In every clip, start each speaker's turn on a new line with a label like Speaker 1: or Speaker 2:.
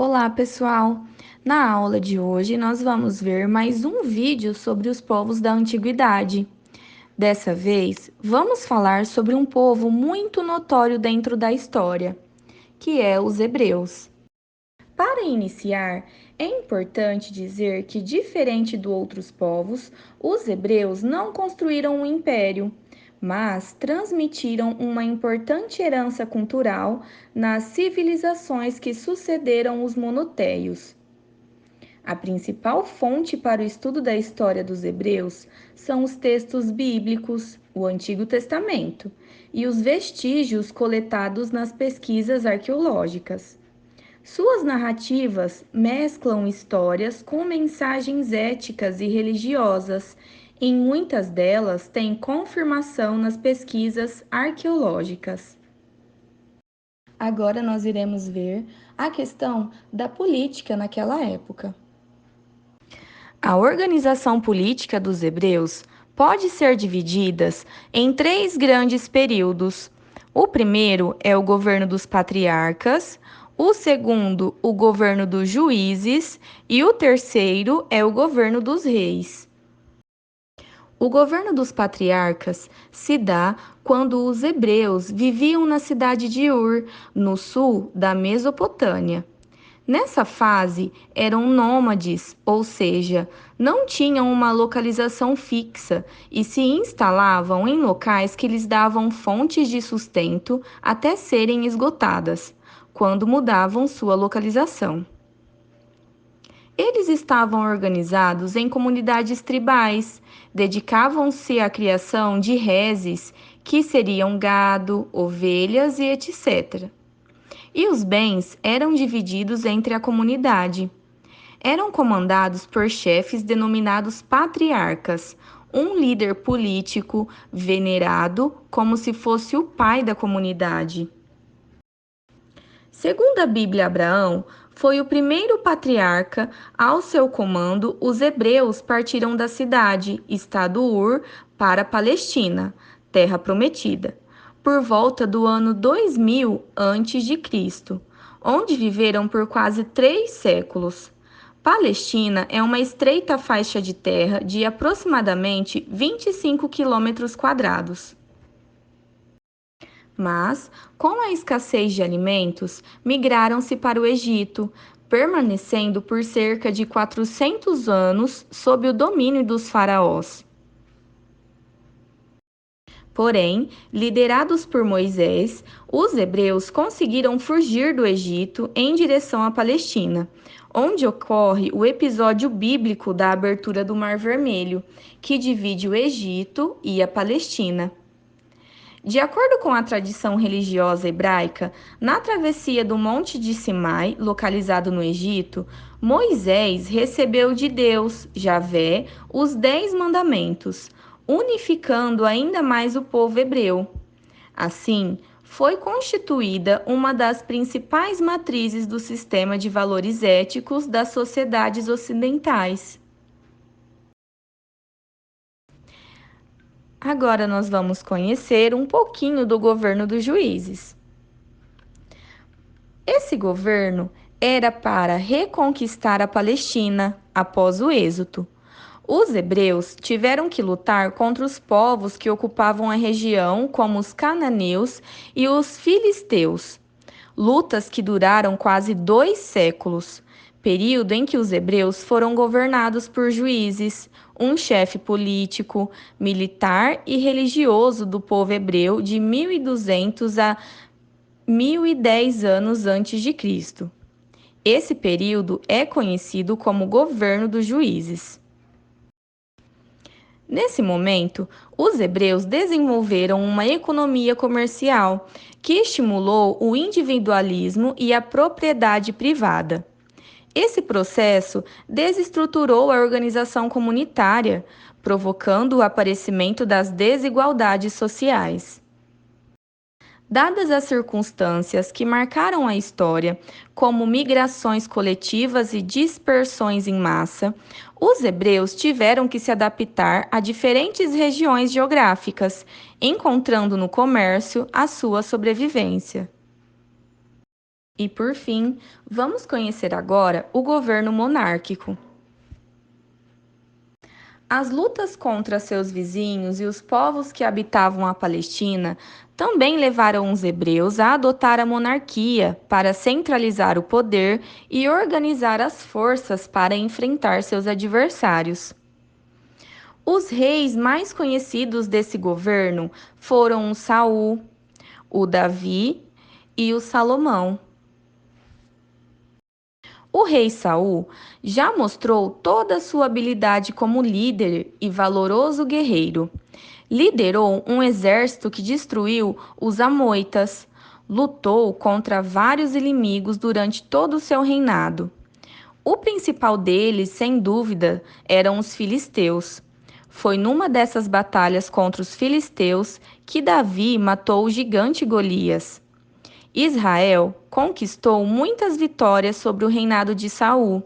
Speaker 1: Olá, pessoal! Na aula de hoje, nós vamos ver mais um vídeo sobre os povos da antiguidade. Dessa vez, vamos falar sobre um povo muito notório dentro da história, que é os hebreus. Para iniciar, é importante dizer que, diferente de outros povos, os hebreus não construíram um império, mas transmitiram uma importante herança cultural nas civilizações que sucederam os monoteios. A principal fonte para o estudo da história dos hebreus são os textos bíblicos, o Antigo Testamento, e os vestígios coletados nas pesquisas arqueológicas. Suas narrativas mesclam histórias com mensagens éticas e religiosas. Em muitas delas, têm confirmação nas pesquisas arqueológicas. Agora nós iremos ver a questão da política naquela época. A organização política dos hebreus pode ser dividida em três grandes períodos. O primeiro é o governo dos patriarcas, o segundo, o governo dos juízes, e o terceiro é o governo dos reis. O governo dos patriarcas se dá quando os hebreus viviam na cidade de Ur, no sul da Mesopotâmia. Nessa fase, eram nômades, ou seja, não tinham uma localização fixa e se instalavam em locais que lhes davam fontes de sustento até serem esgotadas, quando mudavam sua localização. Eles estavam organizados em comunidades tribais, dedicavam-se à criação de reses, que seriam gado, ovelhas e etc. E os bens eram divididos entre a comunidade. Eram comandados por chefes denominados patriarcas, um líder político venerado como se fosse o pai da comunidade. Segundo a Bíblia, Abraão foi o primeiro patriarca. Ao seu comando, os hebreus partiram da cidade, estado Ur, para a Palestina, terra prometida, por volta do ano 2000 a.C., onde viveram por quase 3 séculos. Palestina é uma estreita faixa de terra de aproximadamente 25 quilômetros quadrados. Mas, com a escassez de alimentos, migraram-se para o Egito, permanecendo por cerca de 400 anos sob o domínio dos faraós. Porém, liderados por Moisés, os hebreus conseguiram fugir do Egito em direção à Palestina, onde ocorre o episódio bíblico da abertura do Mar Vermelho, que divide o Egito e a Palestina. De acordo com a tradição religiosa hebraica, na travessia do Monte de Sinai, localizado no Egito, Moisés recebeu de Deus, Javé, os 10 mandamentos, unificando ainda mais o povo hebreu. Assim, foi constituída uma das principais matrizes do sistema de valores éticos das sociedades ocidentais. Agora nós vamos conhecer um pouquinho do governo dos juízes. Esse governo era para reconquistar a Palestina após o êxodo. Os hebreus tiveram que lutar contra os povos que ocupavam a região, como os cananeus e os filisteus. Lutas que duraram quase 2 séculos, período em que os hebreus foram governados por juízes, um chefe político, militar e religioso do povo hebreu de 1200 a 1010 anos antes de Cristo. Esse período é conhecido como governo dos juízes. Nesse momento, os hebreus desenvolveram uma economia comercial que estimulou o individualismo e a propriedade privada. Esse processo desestruturou a organização comunitária, provocando o aparecimento das desigualdades sociais. Dadas as circunstâncias que marcaram a história, como migrações coletivas e dispersões em massa, os hebreus tiveram que se adaptar a diferentes regiões geográficas, encontrando no comércio a sua sobrevivência. E por fim, vamos conhecer agora o governo monárquico. As lutas contra seus vizinhos e os povos que habitavam a Palestina também levaram os hebreus a adotar a monarquia para centralizar o poder e organizar as forças para enfrentar seus adversários. Os reis mais conhecidos desse governo foram o Saul, o Davi e o Salomão. O rei Saul já mostrou toda a sua habilidade como líder e valoroso guerreiro. Liderou um exército que destruiu os amonitas, lutou contra vários inimigos durante todo o seu reinado. O principal deles, sem dúvida, eram os filisteus. Foi numa dessas batalhas contra os filisteus que Davi matou o gigante Golias. Israel conquistou muitas vitórias sobre o reinado de Saul.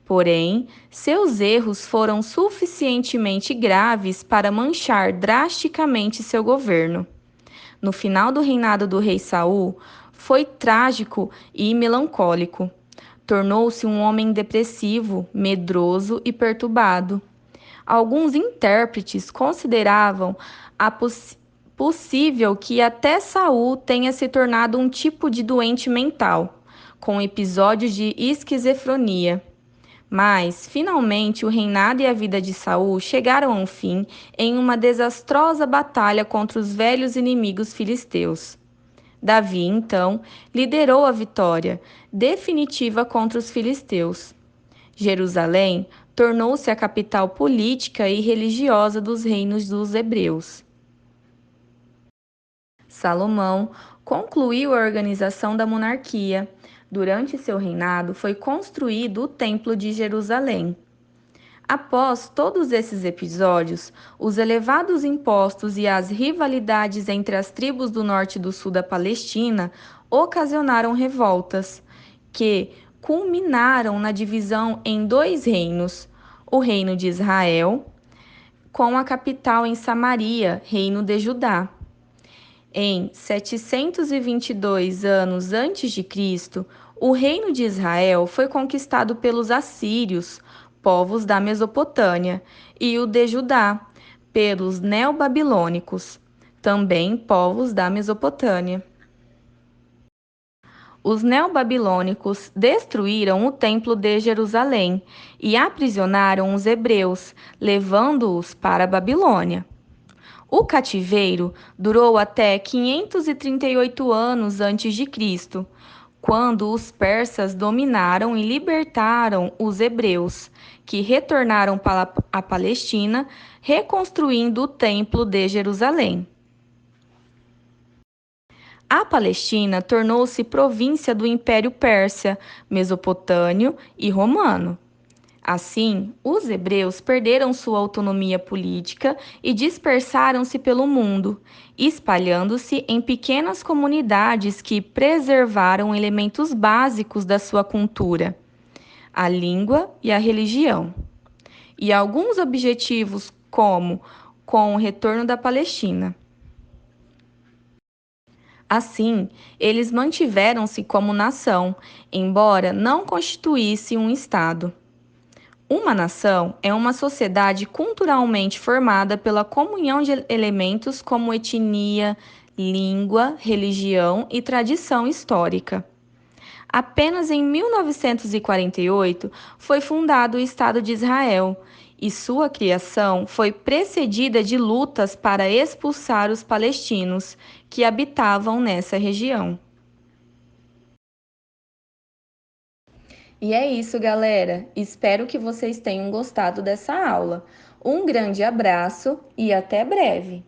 Speaker 1: Porém, seus erros foram suficientemente graves para manchar drasticamente seu governo. No final do reinado do rei Saul, foi trágico e melancólico. Tornou-se um homem depressivo, medroso e perturbado. Alguns intérpretes consideravam possível que até Saul tenha se tornado um tipo de doente mental, com episódios de esquizofrenia. Mas, finalmente, o reinado e a vida de Saul chegaram a um fim em uma desastrosa batalha contra os velhos inimigos filisteus. Davi, então, liderou a vitória definitiva contra os filisteus. Jerusalém tornou-se a capital política e religiosa dos reinos dos hebreus. Salomão concluiu a organização da monarquia. Durante seu reinado, foi construído o Templo de Jerusalém. Após todos esses episódios, os elevados impostos e as rivalidades entre as tribos do norte e do sul da Palestina ocasionaram revoltas, que culminaram na divisão em dois reinos: o Reino de Israel, com a capital em Samaria, Reino de Judá. Em 722 anos antes de Cristo, o reino de Israel foi conquistado pelos assírios, povos da Mesopotâmia, e o de Judá, pelos neobabilônicos, também povos da Mesopotâmia. Os neobabilônicos destruíram o Templo de Jerusalém e aprisionaram os hebreus, levando-os para a Babilônia. O cativeiro durou até 538 anos antes de Cristo, quando os persas dominaram e libertaram os hebreus, que retornaram para a Palestina, reconstruindo o Templo de Jerusalém. A Palestina tornou-se província do Império Persa, Mesopotâmio e Romano. Assim, os hebreus perderam sua autonomia política e dispersaram-se pelo mundo, espalhando-se em pequenas comunidades que preservaram elementos básicos da sua cultura, a língua e a religião. E alguns objetivos, como com o retorno da Palestina. Assim, eles mantiveram-se como nação, embora não constituísse um Estado. Uma nação é uma sociedade culturalmente formada pela comunhão de elementos como etnia, língua, religião e tradição histórica. Apenas em 1948 foi fundado o Estado de Israel, e sua criação foi precedida de lutas para expulsar os palestinos que habitavam nessa região. E é isso, galera. Espero que vocês tenham gostado dessa aula. Um grande abraço e até breve!